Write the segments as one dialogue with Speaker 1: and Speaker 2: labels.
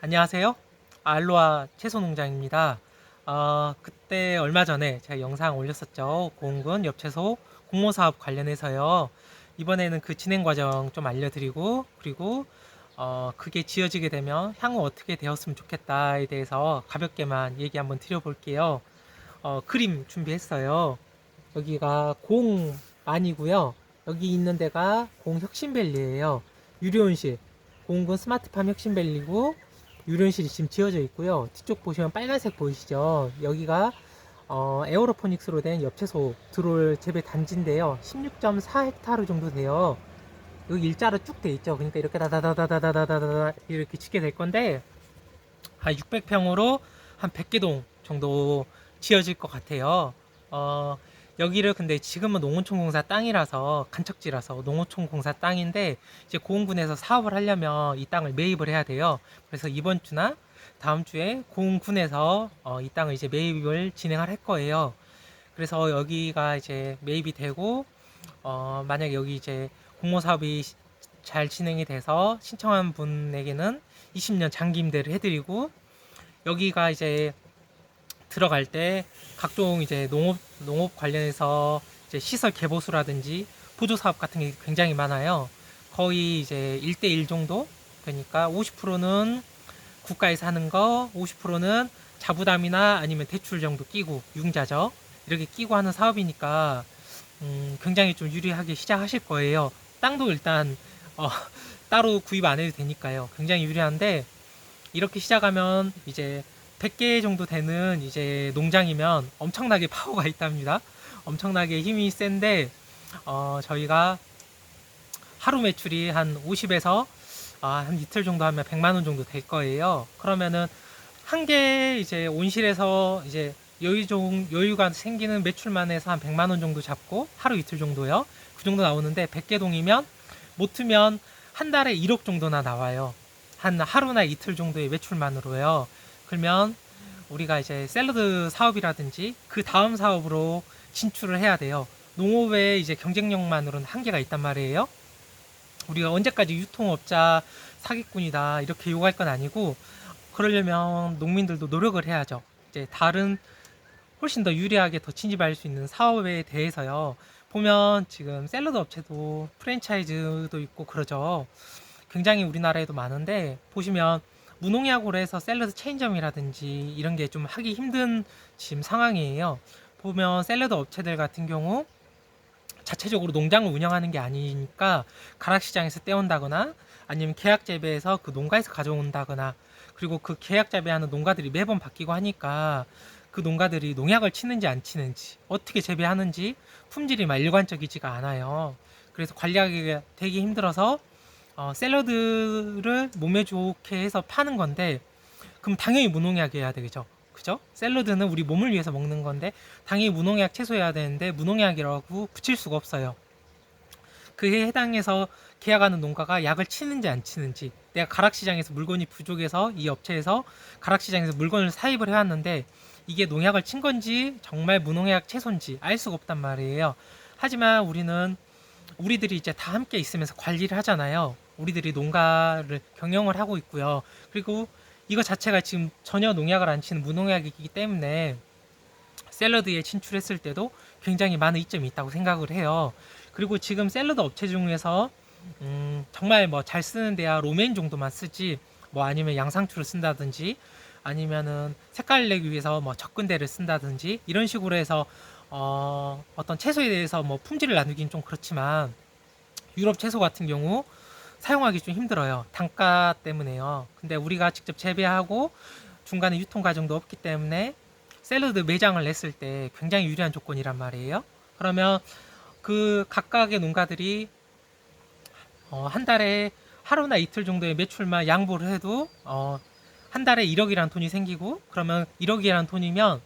Speaker 1: 안녕하세요. 알로아 채소농장입니다. 그때 얼마 전에 제가 영상 올렸었죠. 고흥군 엽채소 공모사업 관련해서요. 이번에는 그 진행 과정 좀 알려드리고, 그리고 그게 지어지게 되면 향후 어떻게 되었으면 좋겠다에 대해서 가볍게만 얘기 한번 드려볼게요. 그림 준비했어요. 여기가 공안이고요. 여기 있는 데가 공혁신밸리예요. 유료온실. 공군 스마트팜 혁신밸리고 유료온실이 지금 지어져 있고요. 뒤쪽 보시면 빨간색 보이시죠? 여기가 에어로포닉스로 된 엽채소 들어올 재배 단지인데요. 16.4헥타르 정도 돼요. 여기 일자로 쭉 돼 있죠. 그러니까 이렇게 다다다다다다다다 이렇게 짓게 될 건데 한 600평으로 한 100개 동 정도 지어질 것 같아요. 어, 여기를 근데 지금은 농어촌공사 땅이라서 간척지라서 농어촌공사 땅인데 이제 고흥군에서 사업을 하려면 이 땅을 매입을 해야 돼요. 그래서 이번 주나 다음 주에 고흥군에서 이 땅을 이제 매입을 진행할 거예요. 그래서 여기가 이제 매입이 되고 만약 여기 이제 공모 사업이 잘 진행이 돼서 신청한 분에게는 20년 장기 임대를 해드리고 여기가 이제 들어갈 때 각종 이제 농업 관련해서 이제 시설 개보수라든지 보조 사업 같은 게 굉장히 많아요. 거의 이제 1대1 정도 되니까 50%는 국가에서 하는 거, 50%는 자부담이나 아니면 대출 정도 끼고 융자죠. 이렇게 끼고 하는 사업이니까 굉장히 좀 유리하게 시작하실 거예요. 땅도 일단 어, 따로 구입 안 해도 되니까요. 굉장히 유리한데 이렇게 시작하면 이제 100개 정도 되는 이제 농장이면 엄청나게 파워가 있답니다. 엄청나게 힘이 센데 저희가 하루 매출이 한 50에서 한 이틀 정도 하면 100만 원 정도 될 거예요. 그러면은 한 개 이제 온실에서 이제 여유가 생기는 매출만 해서 한 100만 원 정도 잡고 하루 이틀 정도요. 그 정도 나오는데 100개 동이면 못 트면 한 달에 1억 정도나 나와요. 한 하루나 이틀 정도의 매출만으로요. 그러면 우리가 이제 샐러드 사업이라든지 그 다음 사업으로 진출을 해야 돼요. 농업의 이제 경쟁력만으로는 한계가 있단 말이에요. 우리가 언제까지 유통업자 사기꾼이다 이렇게 욕할 건 아니고 그러려면 농민들도 노력을 해야죠. 이제 다른 훨씬 더 유리하게 더 진입할 수 있는 사업에 대해서요. 보면 지금 샐러드 업체도 프랜차이즈도 있고 그러죠. 굉장히 우리나라에도 많은데 보시면 무농약으로 해서 샐러드 체인점이라든지 이런 게 좀 하기 힘든 지금 상황이에요. 보면 샐러드 업체들 같은 경우 자체적으로 농장을 운영하는 게 아니니까 가락시장에서 떼온다거나 아니면 계약 재배해서 그 농가에서 가져온다거나 그리고 그 계약 재배하는 농가들이 매번 바뀌고 하니까 그 농가들이 농약을 치는지 안 치는지 어떻게 재배하는지 품질이 막 일관적이지가 않아요. 그래서 관리하기가 되게 힘들어서 샐러드를 몸에 좋게 해서 파는 건데 그럼 당연히 무농약이어야 되겠죠. 그죠? 샐러드는 우리 몸을 위해서 먹는 건데 당연히 무농약 채소여야 되는데 무농약이라고 붙일 수가 없어요. 그에 해당해서 계약하는 농가가 약을 치는지 안 치는지 내가 가락시장에서 물건이 부족해서 이 업체에서 가락시장에서 물건을 사입을 해왔는데 이게 농약을 친 건지 정말 무농약 채소인지 알 수가 없단 말이에요. 하지만 우리들이 이제 다 함께 있으면서 관리를 하잖아요. 우리들이 농가를 경영을 하고 있고요. 그리고 이거 자체가 지금 전혀 농약을 안 치는 무농약이기 때문에 샐러드에 진출했을 때도 굉장히 많은 이점이 있다고 생각을 해요. 그리고 지금 샐러드 업체 중에서 정말 뭐 잘 쓰는 데야 로메인 정도만 쓰지 뭐 아니면 양상추를 쓴다든지 아니면은 색깔을 내기 위해서 뭐 접근대를 쓴다든지 이런 식으로 해서 어떤 채소에 대해서 뭐 품질을 나누긴 좀 그렇지만 유럽 채소 같은 경우 사용하기 좀 힘들어요. 단가 때문에요. 근데 우리가 직접 재배하고 중간에 유통 과정도 없기 때문에 샐러드 매장을 냈을 때 굉장히 유리한 조건이란 말이에요. 그러면 그 각각의 농가들이 한 달에 하루나 이틀 정도의 매출만 양보를 해도 한 달에 1억이라는 돈이 생기고 그러면 1억이라는 돈이면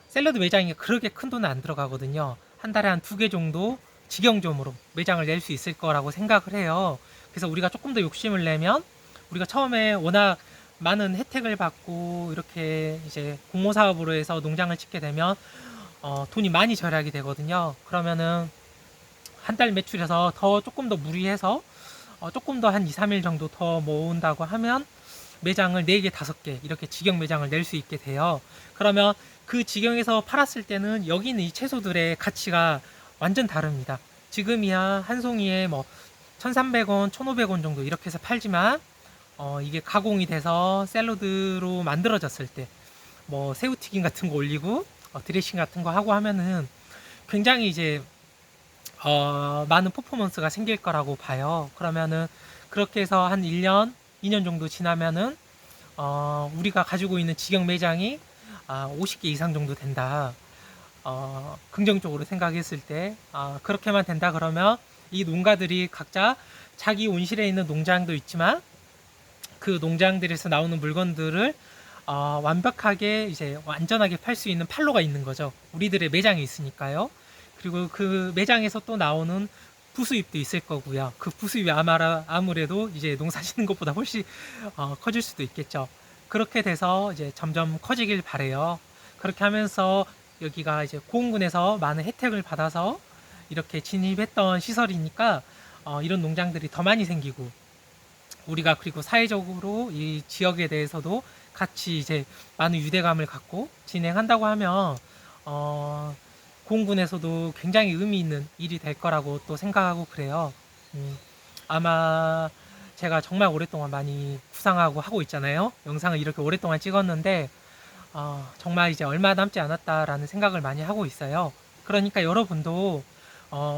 Speaker 1: 샐러드 매장이 그렇게 큰 돈은 안 들어가거든요. 한 달에 한 두 개 정도 직영점으로 매장을 낼 수 있을 거라고 생각을 해요. 그래서 우리가 조금 더 욕심을 내면 우리가 처음에 워낙 많은 혜택을 받고 이렇게 이제 공모 사업으로 해서 농장을 짓게 되면 돈이 많이 절약이 되거든요. 그러면은 한 달 매출에서 더 조금 더 무리해서 조금 더 한 2, 3일 정도 더 모은다고 하면 매장을 4개, 5개 이렇게 직영 매장을 낼 수 있게 돼요. 그러면 그 직영에서 팔았을 때는 여기 있는 이 채소들의 가치가 완전 다릅니다. 지금이야 한 송이에 뭐 1,300원, 1,500원 정도 이렇게 해서 팔지만 이게 가공이 돼서 샐러드로 만들어졌을 때 뭐 새우튀김 같은 거 올리고 드레싱 같은 거 하고 하면은 굉장히 이제 많은 퍼포먼스가 생길 거라고 봐요. 그러면은 그렇게 해서 한 1년, 2년 정도 지나면은 우리가 가지고 있는 직영 매장이 50개 이상 정도 된다. 긍정적으로 생각했을 때 그렇게만 된다 그러면 이 농가들이 각자 자기 온실에 있는 농장도 있지만 그 농장들에서 나오는 물건들을 완벽하게 이제 완전하게 팔 수 있는 판로가 있는 거죠. 우리들의 매장이 있으니까요. 그리고 그 매장에서 또 나오는 부수입도 있을 거고요. 그 부수입이 아무래도 이제 농사 짓는 것보다 훨씬 커질 수도 있겠죠. 그렇게 돼서 이제 점점 커지길 바래요. 그렇게 하면서 여기가 이제 고흥군에서 많은 혜택을 받아서 이렇게 진입했던 시설이니까 이런 농장들이 더 많이 생기고 우리가 그리고 사회적으로 이 지역에 대해서도 같이 이제 많은 유대감을 갖고 진행한다고 하면 공군에서도 굉장히 의미 있는 일이 될 거라고 또 생각하고 그래요. 아마 제가 정말 오랫동안 많이 구상하고 하고 있잖아요. 영상을 이렇게 오랫동안 찍었는데 정말 이제 얼마 남지 않았다라는 생각을 많이 하고 있어요. 그러니까 여러분도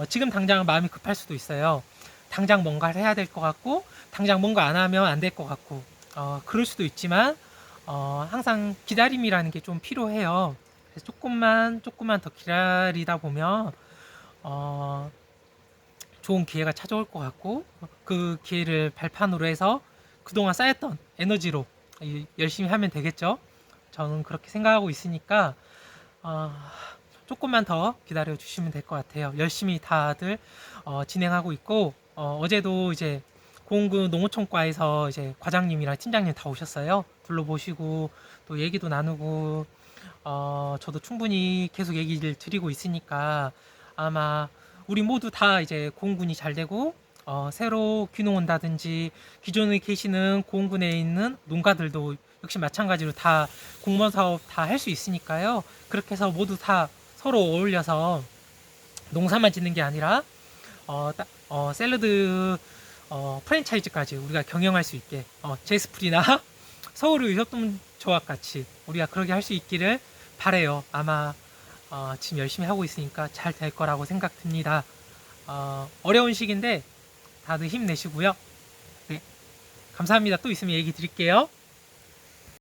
Speaker 1: 지금 당장 마음이 급할 수도 있어요. 당장 뭔가를 해야 될 것 같고 당장 뭔가 안 하면 안 될 것 같고 그럴 수도 있지만 항상 기다림이라는 게 좀 필요해요. 그래서 조금만 더 기다리다 보면 좋은 기회가 찾아올 것 같고 그 기회를 발판으로 해서 그동안 쌓였던 에너지로 열심히 하면 되겠죠. 저는 그렇게 생각하고 있으니까 조금만 더 기다려 주시면 될 것 같아요. 열심히 다들 진행하고 있고 어제도 이제 공군 농어촌과에서 이제 과장님이랑 팀장님 다 오셨어요. 둘러보시고 또 얘기도 나누고 저도 충분히 계속 얘기를 드리고 있으니까 아마 우리 모두 다 이제 공군이 잘 되고 새로 귀농 온다든지 기존에 계시는 공군에 있는 농가들도 역시 마찬가지로 다 공무원 사업 다 할 수 있으니까요. 그렇게 해서 모두 다 서로 어울려서 농사만 짓는 게 아니라 샐러드 프랜차이즈까지 우리가 경영할 수 있게 제스프리나 서울의 협동조합 같이 우리가 그렇게 할 수 있기를 바래요. 아마 지금 열심히 하고 있으니까 잘 될 거라고 생각 듭니다. 어려운 시기인데 다들 힘내시고요. 네, 감사합니다. 또 있으면 얘기 드릴게요.